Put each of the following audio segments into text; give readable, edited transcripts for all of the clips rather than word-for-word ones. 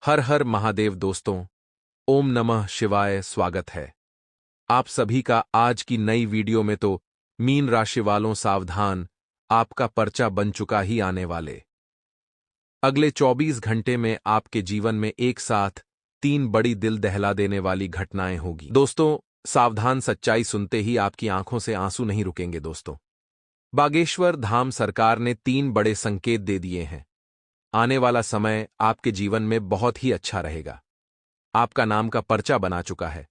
हर हर महादेव दोस्तों। ओम नमः शिवाय। स्वागत है आप सभी का आज की नई वीडियो में। तो मीन राशि वालों सावधान, आपका पर्चा बन चुका ही आने वाले अगले 24 घंटे में आपके जीवन में एक साथ 3 बड़ी दिल दहला देने वाली घटनाएं होगी। दोस्तों सावधान, सच्चाई सुनते ही आपकी आंखों से आंसू नहीं रुकेंगे। दोस्तों बागेश्वर धाम सरकार ने 3 बड़े संकेत दे दिए हैं। आने वाला समय आपके जीवन में बहुत ही अच्छा रहेगा। आपका नाम का पर्चा बना चुका है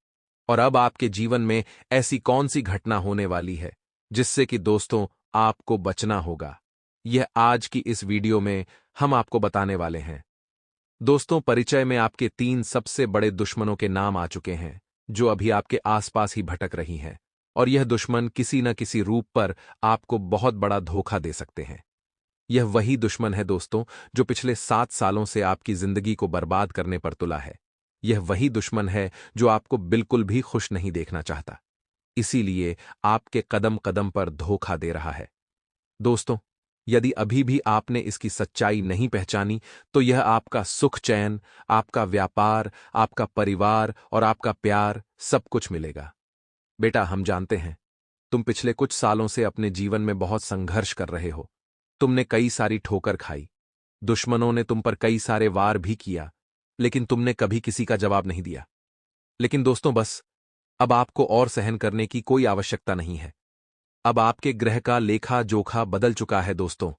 और अब आपके जीवन में ऐसी कौन सी घटना होने वाली है जिससे कि दोस्तों आपको बचना होगा, यह आज की इस वीडियो में हम आपको बताने वाले हैं। दोस्तों परिचय में आपके 3 सबसे बड़े दुश्मनों के नाम आ चुके हैं जो अभी आपके आसपास ही भटक रही हैं, और यह दुश्मन किसी न किसी रूप पर आपको बहुत बड़ा धोखा दे सकते हैं। यह वही दुश्मन है दोस्तों जो पिछले 7 सालों से आपकी जिंदगी को बर्बाद करने पर तुला है। यह वही दुश्मन है जो आपको बिल्कुल भी खुश नहीं देखना चाहता, इसीलिए आपके कदम कदम पर धोखा दे रहा है। दोस्तों यदि अभी भी आपने इसकी सच्चाई नहीं पहचानी तो यह आपका सुख चैन, आपका व्यापार, आपका परिवार और आपका प्यार सब कुछ मिलेगा। बेटा हम जानते हैं तुम पिछले कुछ सालों से अपने जीवन में बहुत संघर्ष कर रहे हो। तुमने कई सारी ठोकर खाई, दुश्मनों ने तुम पर कई सारे वार भी किया, लेकिन तुमने कभी किसी का जवाब नहीं दिया। लेकिन दोस्तों बस अब आपको और सहन करने की कोई आवश्यकता नहीं है। अब आपके ग्रह का लेखा जोखा बदल चुका है। दोस्तों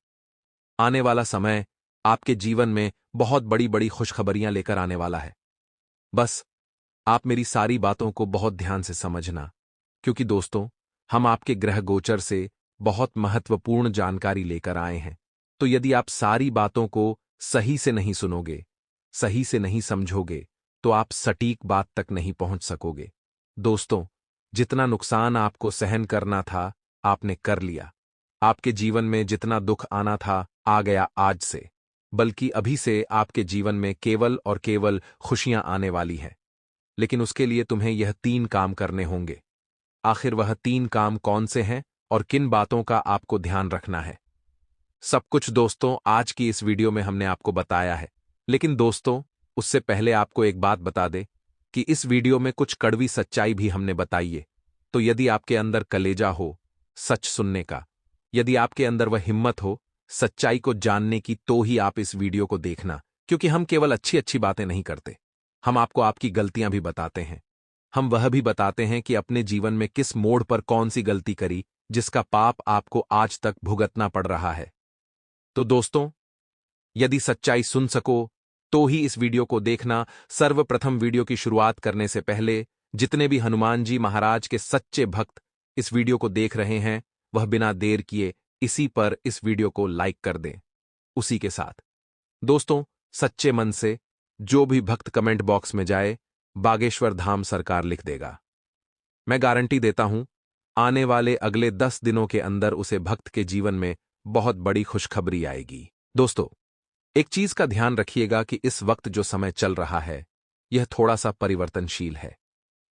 आने वाला समय आपके जीवन में बहुत बड़ी बड़ी खुशखबरियां लेकर आने वाला है। बस आप मेरी सारी बातों को बहुत ध्यान से समझना, क्योंकि दोस्तों हम आपके ग्रह गोचर से बहुत महत्वपूर्ण जानकारी लेकर आए हैं। तो यदि आप सारी बातों को सही से नहीं सुनोगे, सही से नहीं समझोगे, तो आप सटीक बात तक नहीं पहुंच सकोगे। दोस्तों जितना नुकसान आपको सहन करना था आपने कर लिया। आपके जीवन में जितना दुख आना था आ गया आज से, बल्कि अभी से आपके जीवन में केवल और केवल खुशियां आने वाली हैं। लेकिन उसके लिए तुम्हें यह 3 काम करने होंगे। आखिर वह 3 काम कौन से हैं और किन बातों का आपको ध्यान रखना है, सब कुछ दोस्तों आज की इस वीडियो में हमने आपको बताया है। लेकिन दोस्तों उससे पहले आपको एक बात बता दे कि इस वीडियो में कुछ कड़वी सच्चाई भी हमने बताई है। तो यदि आपके अंदर कलेजा हो सच सुनने का, यदि आपके अंदर वह हिम्मत हो सच्चाई को जानने की, तो ही आप इस वीडियो को देखना, क्योंकि हम केवल अच्छी अच्छी बातें नहीं करते, हम आपको आपकी गलतियां भी बताते हैं। हम वह भी बताते हैं कि अपने जीवन में किस मोड़ पर कौन सी गलती करी जिसका पाप आपको आज तक भुगतना पड़ रहा है। तो दोस्तों यदि सच्चाई सुन सको तो ही इस वीडियो को देखना। सर्वप्रथम वीडियो की शुरुआत करने से पहले जितने भी हनुमान जी महाराज के सच्चे भक्त इस वीडियो को देख रहे हैं वह बिना देर किए इसी पर इस वीडियो को लाइक कर दें। उसी के साथ दोस्तों सच्चे मन से जो भी भक्त कमेंट बॉक्स में जाए बागेश्वर धाम सरकार लिख देगा। मैं गारंटी देता हूं आने वाले अगले 10 दिनों के अंदर उसे भक्त के जीवन में बहुत बड़ी खुशखबरी आएगी। दोस्तों एक चीज का ध्यान रखिएगा कि इस वक्त जो समय चल रहा है यह थोड़ा सा परिवर्तनशील है,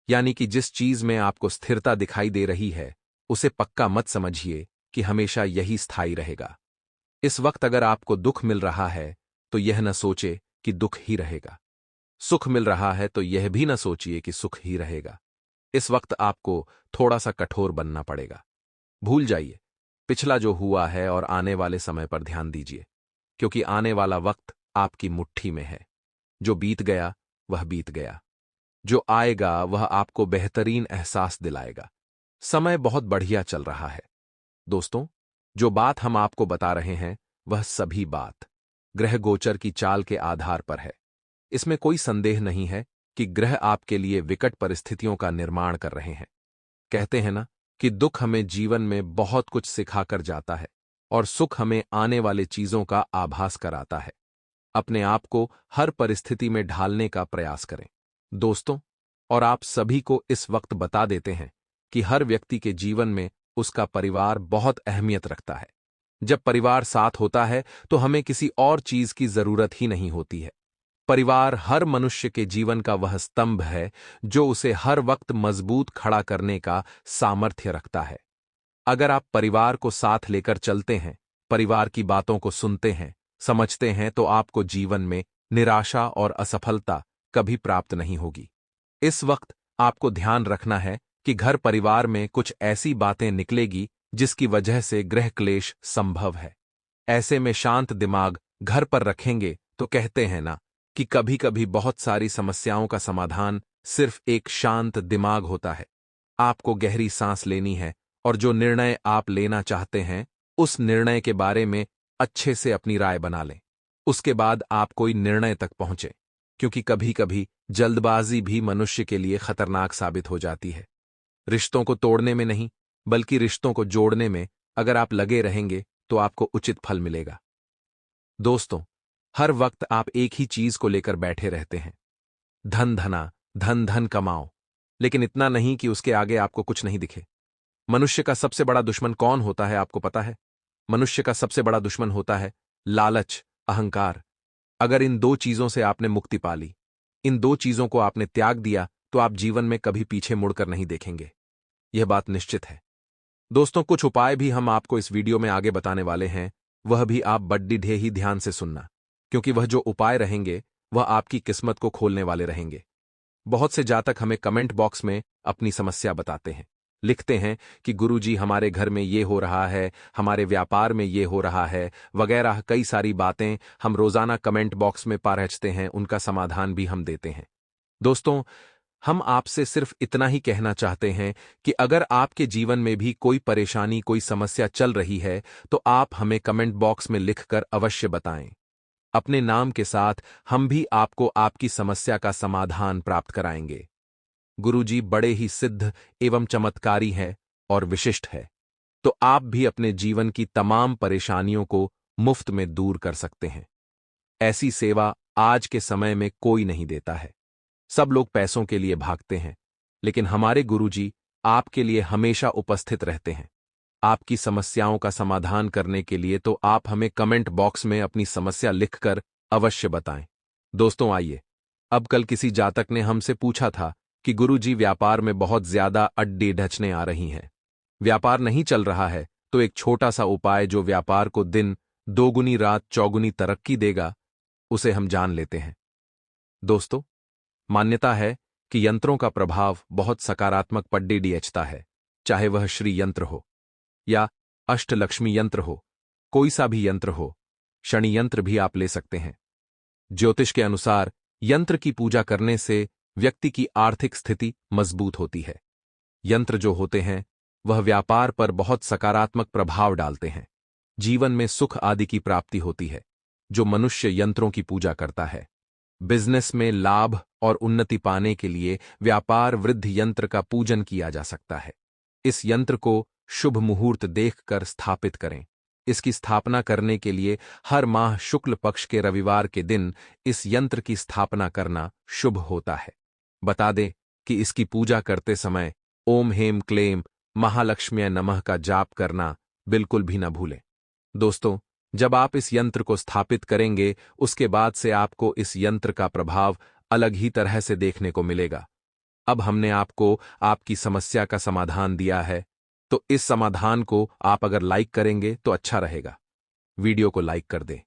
यानी कि जिस चीज में आपको स्थिरता दिखाई दे रही है उसे पक्का मत समझिए कि हमेशा यही स्थायी रहेगा। इस वक्त अगर आपको दुख मिल रहा है तो यह न सोचे कि दुख ही रहेगा, सुख मिल रहा है तो यह भी न सोचिए कि सुख ही रहेगा। इस वक्त आपको थोड़ा सा कठोर बनना पड़ेगा। भूल जाइए पिछला जो हुआ है और आने वाले समय पर ध्यान दीजिए, क्योंकि आने वाला वक्त आपकी मुट्ठी में है। जो बीत गया वह बीत गया, जो आएगा वह आपको बेहतरीन एहसास दिलाएगा। समय बहुत बढ़िया चल रहा है। दोस्तों जो बात हम आपको बता रहे हैं वह सभी बात ग्रह गोचर की चाल के आधार पर है। इसमें कोई संदेह नहीं है कि ग्रह आपके लिए विकट परिस्थितियों का निर्माण कर रहे हैं। कहते हैं ना कि दुख हमें जीवन में बहुत कुछ सिखाकर जाता है और सुख हमें आने वाले चीजों का आभास कराता है। अपने आप को हर परिस्थिति में ढालने का प्रयास करें दोस्तों। और आप सभी को इस वक्त बता देते हैं कि हर व्यक्ति के जीवन में उसका परिवार बहुत अहमियत रखता है। जब परिवार साथ होता है तो हमें किसी और चीज की जरूरत ही नहीं होती है। परिवार हर मनुष्य के जीवन का वह स्तंभ है जो उसे हर वक्त मजबूत खड़ा करने का सामर्थ्य रखता है। अगर आप परिवार को साथ लेकर चलते हैं, परिवार की बातों को सुनते हैं, समझते हैं, तो आपको जीवन में निराशा और असफलता कभी प्राप्त नहीं होगी। इस वक्त आपको ध्यान रखना है कि घर परिवार में कुछ ऐसी बातें निकलेगी जिसकी वजह से गृह क्लेश संभव है। ऐसे में शांत दिमाग घर पर रखेंगे तो कहते हैं ना कि कभी कभी बहुत सारी समस्याओं का समाधान सिर्फ एक शांत दिमाग होता है। आपको गहरी सांस लेनी है और जो निर्णय आप लेना चाहते हैं उस निर्णय के बारे में अच्छे से अपनी राय बना लें। उसके बाद आप कोई निर्णय तक पहुंचे, क्योंकि कभी कभी जल्दबाजी भी मनुष्य के लिए खतरनाक साबित हो जाती है। रिश्तों को तोड़ने में नहीं, बल्कि रिश्तों को जोड़ने में अगर आप लगे रहेंगे तो आपको उचित फल मिलेगा। दोस्तों, हर वक्त आप एक ही चीज को लेकर बैठे रहते हैं, धन धना, धन धन कमाओ, लेकिन इतना नहीं कि उसके आगे आपको कुछ नहीं दिखे। मनुष्य का सबसे बड़ा दुश्मन कौन होता है आपको पता है? मनुष्य का सबसे बड़ा दुश्मन होता है लालच, अहंकार। अगर इन दो चीजों से आपने मुक्ति पा ली, इन दो चीजों को आपने त्याग दिया, तो आप जीवन में कभी पीछे मुड़कर नहीं देखेंगे। यह बात निश्चित है। दोस्तों, कुछ उपाय भी हम आपको इस वीडियो में आगे बताने वाले हैं, वह भी आप बड्डी ढे ही ध्यान से सुनना, क्योंकि वह जो उपाय रहेंगे वह आपकी किस्मत को खोलने वाले रहेंगे। बहुत से जातक हमें कमेंट बॉक्स में अपनी समस्या बताते हैं, लिखते हैं कि गुरुजी हमारे घर में ये हो रहा है, हमारे व्यापार में ये हो रहा है, वगैरह कई सारी बातें हम रोजाना कमेंट बॉक्स में पारखते हैं, उनका समाधान भी हम देते हैं। दोस्तों, हम आपसे सिर्फ इतना ही कहना चाहते हैं कि अगर आपके जीवन में भी कोई परेशानी, कोई समस्या चल रही है, तो आप हमें कमेंट बॉक्स में लिखकर अवश्य बताएं। अपने नाम के साथ हम भी आपको आपकी समस्या का समाधान प्राप्त कराएंगे। गुरुजी बड़े ही सिद्ध एवं चमत्कारी है और विशिष्ट है, तो आप भी अपने जीवन की तमाम परेशानियों को मुफ्त में दूर कर सकते हैं। ऐसी सेवा आज के समय में कोई नहीं देता है। सब लोग पैसों के लिए भागते हैं, लेकिन हमारे गुरुजी आपके लिए हमेशा उपस्थित रहते हैं। आपकी समस्याओं का समाधान करने के लिए तो आप हमें कमेंट बॉक्स में अपनी समस्या लिखकर अवश्य बताएं। दोस्तों, आइए, अब कल किसी जातक ने हमसे पूछा था कि गुरुजी व्यापार में बहुत ज्यादा अड्डी ढचने आ रही हैं, व्यापार नहीं चल रहा है, तो एक छोटा सा उपाय जो व्यापार को दिन दोगुनी रात चौगुनी तरक्की देगा, उसे हम जान लेते हैं। दोस्तों, मान्यता है कि यंत्रों का प्रभाव बहुत सकारात्मक पड्डीडीएचता है, चाहे वह श्री यंत्र हो या अष्टलक्ष्मी यंत्र हो, कोई सा भी यंत्र हो, शनि यंत्र भी आप ले सकते हैं। ज्योतिष के अनुसार यंत्र की पूजा करने से व्यक्ति की आर्थिक स्थिति मजबूत होती है। यंत्र जो होते हैं वह व्यापार पर बहुत सकारात्मक प्रभाव डालते हैं। जीवन में सुख आदि की प्राप्ति होती है जो मनुष्य यंत्रों की पूजा करता है। बिजनेस में लाभ और उन्नति पाने के लिए व्यापार वृद्धि यंत्र का पूजन किया जा सकता है। इस यंत्र को शुभ मुहूर्त देखकर स्थापित करें। इसकी स्थापना करने के लिए हर माह शुक्ल पक्ष के रविवार के दिन इस यंत्र की स्थापना करना शुभ होता है। बता दें कि इसकी पूजा करते समय ओम हेम क्लेम महालक्ष्म्यै नमः का जाप करना बिल्कुल भी न भूलें। दोस्तों, जब आप इस यंत्र को स्थापित करेंगे, उसके बाद से आपको इस यंत्र का प्रभाव अलग ही तरह से देखने को मिलेगा। अब हमने आपको आपकी समस्या का समाधान दिया है, तो इस समाधान को आप अगर लाइक करेंगे तो अच्छा रहेगा। वीडियो को लाइक कर दें।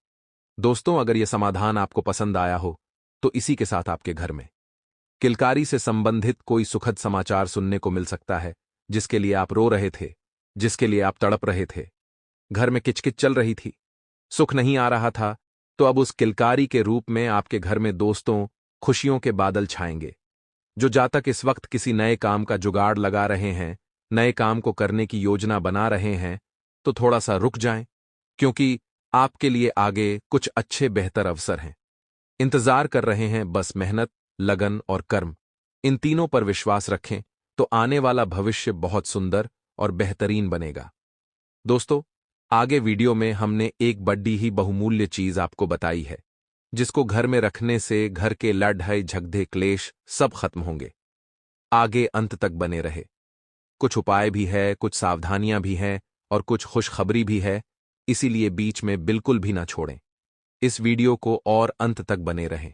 दोस्तों, अगर यह समाधान आपको पसंद आया हो तो इसी के साथ आपके घर में किलकारी से संबंधित कोई सुखद समाचार सुनने को मिल सकता है, जिसके लिए आप रो रहे थे, जिसके लिए आप तड़प रहे थे। घर में किचकिच चल रही थी, सुख नहीं आ रहा था, तो अब उस किलकारी के रूप में आपके घर में दोस्तों खुशियों के बादल छाएंगे। जो जातक इस वक्त किसी नए काम का जुगाड़ लगा रहे हैं, नए काम को करने की योजना बना रहे हैं, तो थोड़ा सा रुक जाएं, क्योंकि आपके लिए आगे कुछ अच्छे बेहतर अवसर हैं। इंतजार कर रहे हैं, बस मेहनत, लगन और कर्म, इन तीनों पर विश्वास रखें तो आने वाला भविष्य बहुत सुंदर और बेहतरीन बनेगा। दोस्तों, आगे वीडियो में हमने एक बड़ी ही बहुमूल्य चीज आपको बताई है, जिसको घर में रखने से घर के लड़ाई झगड़े क्लेश सब खत्म होंगे। आगे अंत तक बने रहे। कुछ उपाय भी है, कुछ सावधानियां भी हैं और कुछ खुशखबरी भी है, इसीलिए बीच में बिल्कुल भी ना छोड़ें। इस वीडियो को और अंत तक बने रहें।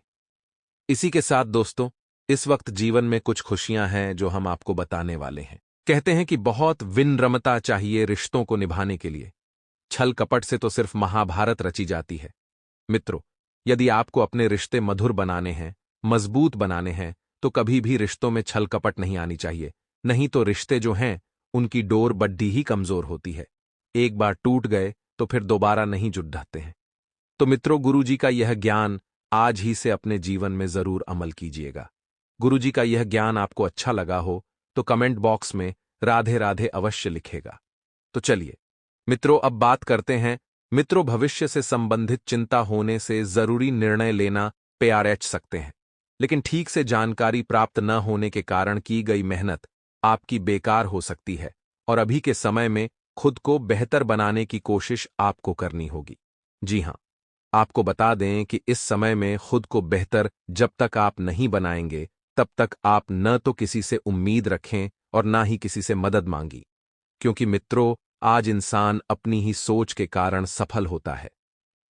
इसी के साथ दोस्तों, इस वक्त जीवन में कुछ खुशियां हैं जो हम आपको बताने वाले हैं। कहते हैं कि बहुत विनम्रता चाहिए रिश्तों को निभाने के लिए। छल कपट से तो सिर्फ महाभारत रची जाती है। मित्रों, यदि आपको अपने रिश्ते मधुर बनाने हैं, मजबूत बनाने हैं, तो कभी भी रिश्तों में छल कपट नहीं आनी चाहिए। नहीं तो रिश्ते जो हैं, उनकी डोर बड्डी ही कमजोर होती है। एक बार टूट गए तो फिर दोबारा नहीं जुड़ ढाते हैं। तो मित्रों, गुरुजी का यह ज्ञान आज ही से अपने जीवन में जरूर अमल कीजिएगा। गुरुजी का यह ज्ञान आपको अच्छा लगा हो तो कमेंट बॉक्स में राधे राधे अवश्य लिखेगा। तो चलिए मित्रों, अब बात करते हैं मित्रों, भविष्य से संबंधित चिंता होने से जरूरी निर्णय लेना पेआरएच सकते हैं, लेकिन ठीक से जानकारी प्राप्त न होने के कारण की गई मेहनत आपकी बेकार हो सकती है और अभी के समय में खुद को बेहतर बनाने की कोशिश आपको करनी होगी। जी हां, आपको बता दें कि इस समय में खुद को बेहतर जब तक आप नहीं बनाएंगे, तब तक आप न तो किसी से उम्मीद रखें और ना ही किसी से मदद मांगी, क्योंकि मित्रों, आज इंसान अपनी ही सोच के कारण सफल होता है।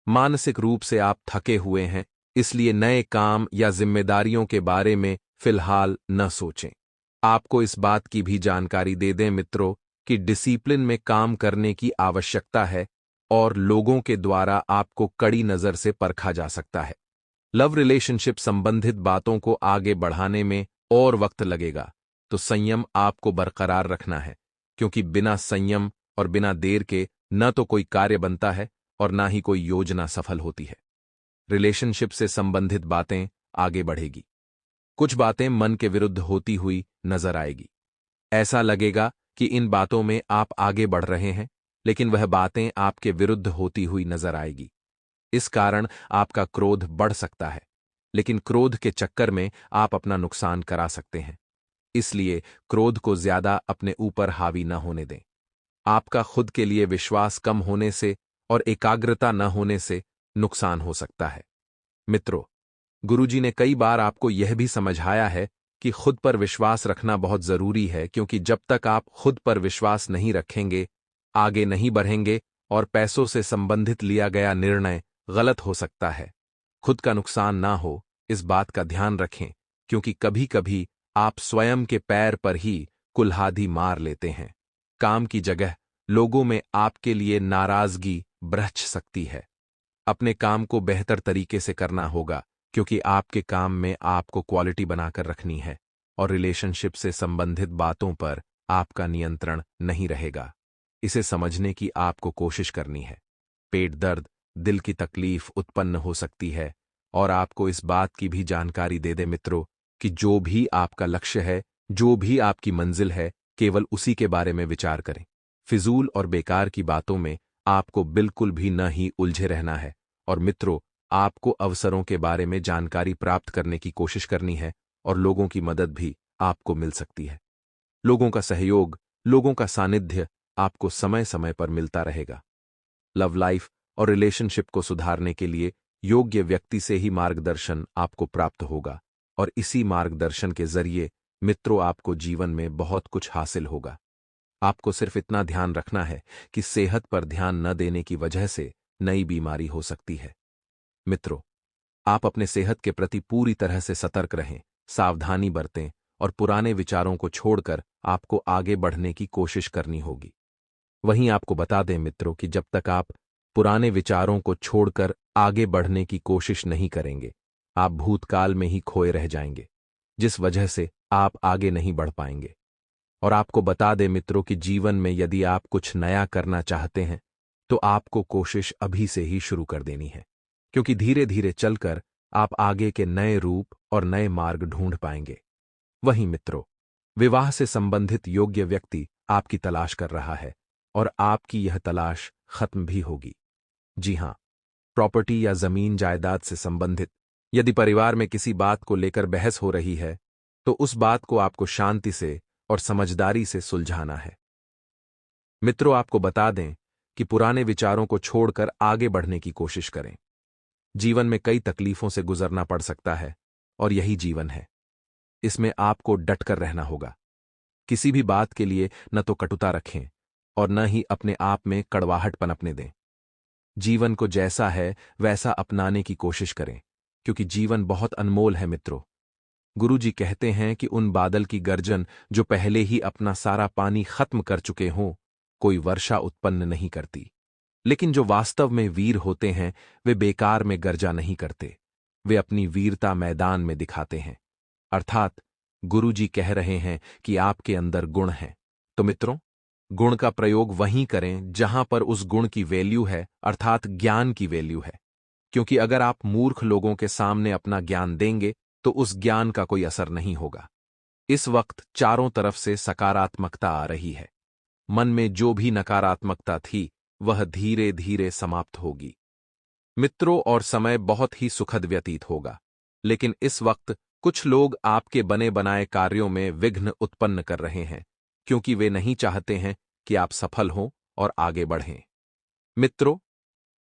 मानसिक रूप से आप थके हुए हैं, इसलिए नए काम या जिम्मेदारियों के बारे में फिलहाल न सोचें। आपको इस बात की भी जानकारी दे दें मित्रों कि डिसिप्लिन में काम करने की आवश्यकता है और लोगों के द्वारा आपको कड़ी नजर से परखा जा सकता है। लव रिलेशनशिप संबंधित बातों को आगे बढ़ाने में और वक्त लगेगा, तो संयम आपको बरकरार रखना है, क्योंकि बिना संयम और बिना देर के न तो कोई कार्य बनता है और ना ही कोई योजना सफल होती है। रिलेशनशिप से संबंधित बातें आगे बढ़ेगी। कुछ बातें मन के विरुद्ध होती हुई नजर आएगी। ऐसा लगेगा कि इन बातों में आप आगे बढ़ रहे हैं, लेकिन वह बातें आपके विरुद्ध होती हुई नजर आएगी। इस कारण आपका क्रोध बढ़ सकता है, लेकिन क्रोध के चक्कर में आप अपना नुकसान करा सकते हैं। इसलिए क्रोध को ज्यादा अपने ऊपर हावी न होने दें। आपका खुद के लिए विश्वास कम होने से और एकाग्रता न होने से नुकसान हो सकता है। मित्रों, गुरुजी ने कई बार आपको यह भी समझाया है कि खुद पर विश्वास रखना बहुत जरूरी है, क्योंकि जब तक आप खुद पर विश्वास नहीं रखेंगे, आगे नहीं बढ़ेंगे और पैसों से संबंधित लिया गया निर्णय गलत हो सकता है। खुद का नुकसान ना हो, इस बात का ध्यान रखें, क्योंकि कभी कभी आप स्वयं के पैर पर ही कुल्हाड़ी मार लेते हैं। काम की जगह लोगों में आपके लिए नाराजगी बरछ सकती है। अपने काम को बेहतर तरीके से करना होगा, क्योंकि आपके काम में आपको क्वालिटी बनाकर रखनी है और रिलेशनशिप से संबंधित बातों पर आपका नियंत्रण नहीं रहेगा। इसे समझने की आपको कोशिश करनी है। पेट दर्द, दिल की तकलीफ उत्पन्न हो सकती है और आपको इस बात की भी जानकारी दे दे मित्रों कि जो भी आपका लक्ष्य है, जो भी आपकी मंजिल है, केवल उसी के बारे में विचार करें। फिजूल और बेकार की बातों में आपको बिल्कुल भी न ही उलझे रहना है। और मित्रों, आपको अवसरों के बारे में जानकारी प्राप्त करने की कोशिश करनी है और लोगों की मदद भी आपको मिल सकती है। लोगों का सहयोग, लोगों का सानिध्य आपको समय समय पर मिलता रहेगा। लव लाइफ और रिलेशनशिप को सुधारने के लिए योग्य व्यक्ति से ही मार्गदर्शन आपको प्राप्त होगा और इसी मार्गदर्शन के जरिए मित्रों आपको जीवन में बहुत कुछ हासिल होगा। आपको सिर्फ इतना ध्यान रखना है कि सेहत पर ध्यान न देने की वजह से नई बीमारी हो सकती है। मित्रों, आप अपने सेहत के प्रति पूरी तरह से सतर्क रहें, सावधानी बरतें और पुराने विचारों को छोड़कर आपको आगे बढ़ने की कोशिश करनी होगी। वहीं आपको बता दें मित्रों कि जब तक आप पुराने विचारों को छोड़कर आगे बढ़ने की कोशिश नहीं करेंगे, आप भूतकाल में ही खोए रह जाएंगे, जिस वजह से आप आगे नहीं बढ़ पाएंगे। और आपको बता दें मित्रों कि जीवन में यदि आप कुछ नया करना चाहते हैं, तो आपको कोशिश अभी से ही शुरू कर देनी है, क्योंकि धीरे धीरे चलकर आप आगे के नए रूप और नए मार्ग ढूंढ पाएंगे। वहीं मित्रों, विवाह से संबंधित योग्य व्यक्ति आपकी तलाश कर रहा है और आपकी यह तलाश खत्म भी होगी। जी हां, प्रॉपर्टी या जमीन जायदाद से संबंधित यदि परिवार में किसी बात को लेकर बहस हो रही है, तो उस बात को आपको शांति से और समझदारी से सुलझाना है। मित्रों, आपको बता दें कि पुराने विचारों को छोड़कर आगे बढ़ने की कोशिश करें। जीवन में कई तकलीफों से गुजरना पड़ सकता है और यही जीवन है। इसमें आपको डटकर रहना होगा। किसी भी बात के लिए न तो कटुता रखें और न ही अपने आप में कड़वाहट पनपने दें। जीवन को जैसा है वैसा अपनाने की कोशिश करें, क्योंकि जीवन बहुत अनमोल है मित्रों। गुरुजी कहते हैं कि उन बादल की गर्जन जो पहले ही अपना सारा पानी खत्म कर चुके हों, कोई वर्षा उत्पन्न नहीं करती। लेकिन जो वास्तव में वीर होते हैं वे बेकार में गर्जा नहीं करते, वे अपनी वीरता मैदान में दिखाते हैं। अर्थात गुरुजी कह रहे हैं कि आपके अंदर गुण है, तो मित्रों, गुण का प्रयोग वहीं करें जहां पर उस गुण की वैल्यू है, अर्थात ज्ञान की वैल्यू है। क्योंकि अगर आप मूर्ख लोगों के सामने अपना ज्ञान देंगे तो उस ज्ञान का कोई असर नहीं होगा। इस वक्त चारों तरफ से सकारात्मकता आ रही है। मन में जो भी नकारात्मकता थी वह धीरे धीरे समाप्त होगी। मित्रों, और समय बहुत ही सुखद व्यतीत होगा। लेकिन इस वक्त कुछ लोग आपके बने बनाए कार्यों में विघ्न उत्पन्न कर रहे हैं, क्योंकि वे नहीं चाहते हैं कि आप सफल हों और आगे बढ़ें। मित्रों,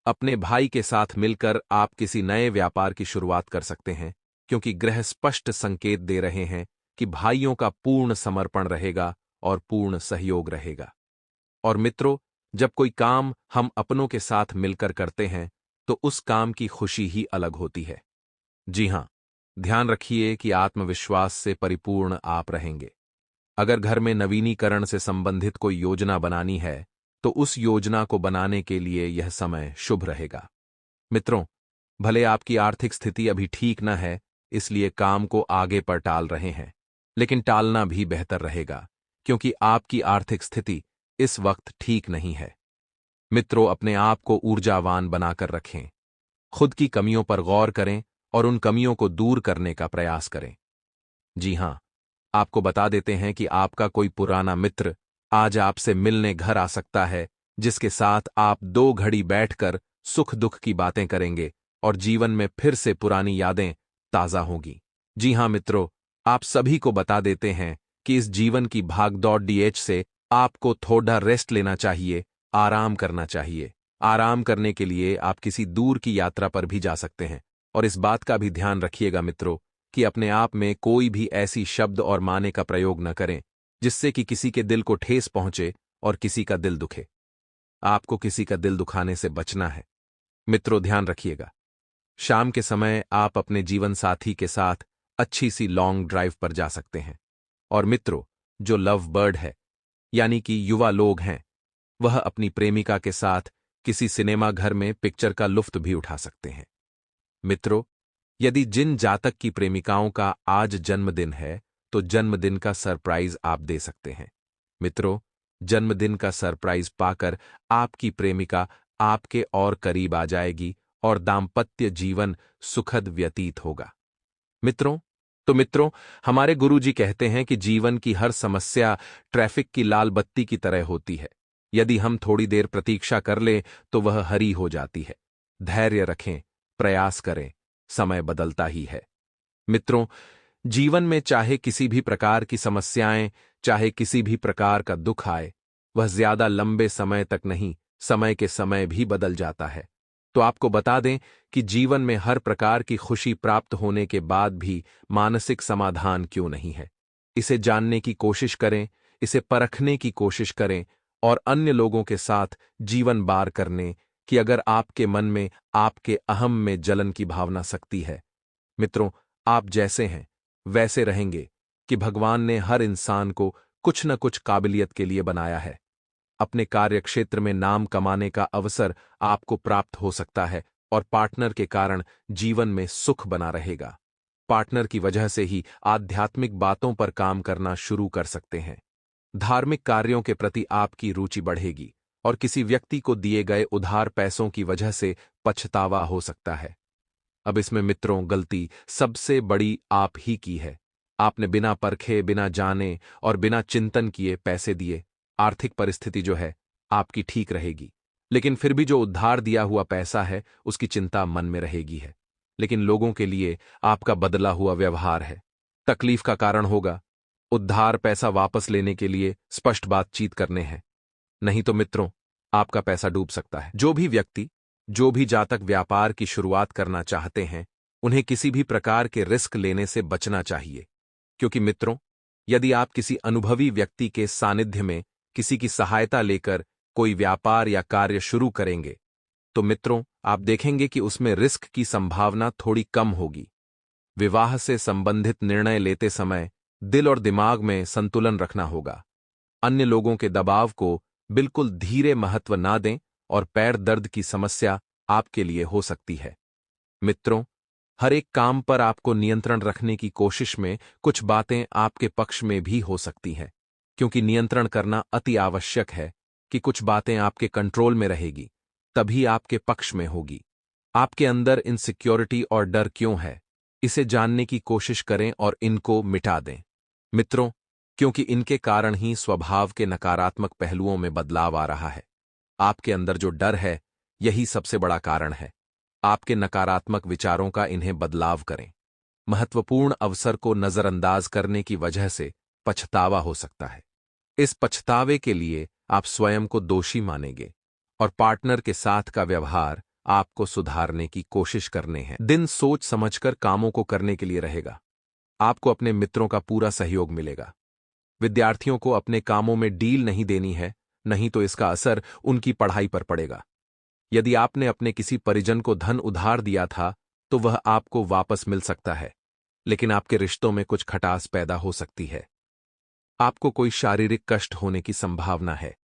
अपने भाई के साथ मिलकर आप किसी नए व्यापार की शुरुआत कर सकते हैं, क्योंकि ग्रह स्पष्ट संकेत दे रहे हैं कि भाइयों का पूर्ण समर्पण रहेगा और पूर्ण सहयोग रहेगा। और मित्रों, जब कोई काम हम अपनों के साथ मिलकर करते हैं तो उस काम की खुशी ही अलग होती है। जी हां, ध्यान रखिए कि आत्मविश्वास से परिपूर्ण आप रहेंगे। अगर घर में नवीनीकरण से संबंधित कोई योजना बनानी है तो उस योजना को बनाने के लिए यह समय शुभ रहेगा। मित्रों, भले आपकी आर्थिक स्थिति अभी ठीक न है, इसलिए काम को आगे पर टाल रहे हैं, लेकिन टालना भी बेहतर रहेगा, क्योंकि आपकी आर्थिक स्थिति इस वक्त ठीक नहीं है। मित्रों, अपने आप को ऊर्जावान बनाकर रखें, खुद की कमियों पर गौर करें और उन कमियों को दूर करने का प्रयास करें। जी हां, आपको बता देते हैं कि आपका कोई पुराना मित्र आज आपसे मिलने घर आ सकता है, जिसके साथ आप 2 घड़ी बैठकर सुख दुख की बातें करेंगे और जीवन में फिर से पुरानी यादें ताजा होंगी। जी हां मित्रों, आप सभी को बता देते हैं कि इस जीवन की भागदौड़ डीएच से आपको थोड़ा रेस्ट लेना चाहिए, आराम करना चाहिए। आराम करने के लिए आप किसी दूर की यात्रा पर भी जा सकते हैं। और इस बात का भी ध्यान रखिएगा मित्रों कि अपने आप में कोई भी ऐसी शब्द और माने का प्रयोग न करें जिससे कि किसी के दिल को ठेस पहुंचे और किसी का दिल दुखे। आपको किसी का दिल दुखाने से बचना है। मित्रों, ध्यान रखिएगा, शाम के समय आप अपने जीवन साथी के साथ अच्छी सी लॉन्ग ड्राइव पर जा सकते हैं। और मित्रों, जो लव बर्ड है यानी कि युवा लोग हैं, वह अपनी प्रेमिका के साथ किसी सिनेमा घर में पिक्चर का लुत्फ भी उठा सकते हैं। मित्रों, यदि जिन जातक की प्रेमिकाओं का आज जन्मदिन है तो जन्मदिन का सरप्राइज आप दे सकते हैं। मित्रों, जन्मदिन का सरप्राइज पाकर आपकी प्रेमिका आपके और करीब आ जाएगी और दाम्पत्य जीवन सुखद व्यतीत होगा। मित्रों, हमारे गुरुजी कहते हैं कि जीवन की हर समस्या ट्रैफिक की लाल बत्ती की तरह होती है। यदि हम थोड़ी देर प्रतीक्षा कर लें तो वह हरी हो जाती है। धैर्य रखें, प्रयास करें, समय बदलता ही है। मित्रों, जीवन में चाहे किसी भी प्रकार की समस्याएं, चाहे किसी भी प्रकार का दुख आए, वह ज्यादा लंबे समय तक नहीं, समय के समय भी बदल जाता है। तो आपको बता दें कि जीवन में हर प्रकार की खुशी प्राप्त होने के बाद भी मानसिक समाधान क्यों नहीं है। इसे जानने की कोशिश करें, इसे परखने की कोशिश करें और अन्य लोगों के साथ जीवन बार करने कि अगर आपके मन में, आपके अहम में जलन की भावना सकती है। मित्रों, आप जैसे हैं वैसे रहेंगे कि भगवान ने हर इंसान को कुछ न कुछ काबिलियत के लिए बनाया है। अपने कार्यक्षेत्र में नाम कमाने का अवसर आपको प्राप्त हो सकता है और पार्टनर के कारण जीवन में सुख बना रहेगा। पार्टनर की वजह से ही आध्यात्मिक बातों पर काम करना शुरू कर सकते हैं। धार्मिक कार्यों के प्रति आपकी रुचि बढ़ेगी और किसी व्यक्ति को दिए गए उधार पैसों की वजह से पछतावा हो सकता है। अब इसमें मित्रों, गलती सबसे बड़ी आप ही की है। आपने बिना परखे, बिना जाने और बिना चिंतन किए पैसे दिए। आर्थिक परिस्थिति जो है आपकी ठीक रहेगी, लेकिन फिर भी जो उधार दिया हुआ पैसा है उसकी चिंता मन में रहेगी है। लेकिन लोगों के लिए आपका बदला हुआ व्यवहार है, तकलीफ का कारण होगा। उधार पैसा वापस लेने के लिए स्पष्ट बातचीत करने हैं, नहीं तो मित्रों आपका पैसा डूब सकता है। जो भी व्यक्ति, जो भी जातक व्यापार की शुरुआत करना चाहते हैं, उन्हें किसी भी प्रकार के रिस्क लेने से बचना चाहिए। क्योंकि मित्रों, यदि आप किसी अनुभवी व्यक्ति के सानिध्य में किसी की सहायता लेकर कोई व्यापार या कार्य शुरू करेंगे तो मित्रों आप देखेंगे कि उसमें रिस्क की संभावना थोड़ी कम होगी। विवाह से संबंधित निर्णय लेते समय दिल और दिमाग में संतुलन रखना होगा। अन्य लोगों के दबाव को बिल्कुल धीरे महत्व ना दें और पैर दर्द की समस्या आपके लिए हो सकती है। मित्रों, हर एक काम पर आपको नियंत्रण रखने की कोशिश में कुछ बातें आपके पक्ष में भी हो सकती हैं, क्योंकि नियंत्रण करना अति आवश्यक है कि कुछ बातें आपके कंट्रोल में रहेगी, तभी आपके पक्ष में होगी। आपके अंदर इनसिक्योरिटी और डर क्यों है, इसे जानने की कोशिश करें और इनको मिटा दें। मित्रों, क्योंकि इनके कारण ही स्वभाव के नकारात्मक पहलुओं में बदलाव आ रहा है। आपके अंदर जो डर है, यही सबसे बड़ा कारण है। आपके नकारात्मक विचारों का इन्हें बदलाव करें। महत्वपूर्ण अवसर को नजरअंदाज करने की वजह से पछतावा हो सकता है। इस पछतावे के लिए आप स्वयं को दोषी मानेंगे और पार्टनर के साथ का व्यवहार आपको सुधारने की कोशिश करने हैं। दिन सोच समझकर कामों को करने के लिए रहेगा। आपको अपने मित्रों का पूरा सहयोग मिलेगा। विद्यार्थियों को अपने कामों में डील नहीं देनी है, नहीं तो इसका असर उनकी पढ़ाई पर पड़ेगा। यदि आपने अपने किसी परिजन को धन उधार दिया था, तो वह आपको वापस मिल सकता है, लेकिन आपके रिश्तों में कुछ खटास पैदा हो सकती है। आपको कोई शारीरिक कष्ट होने की संभावना है।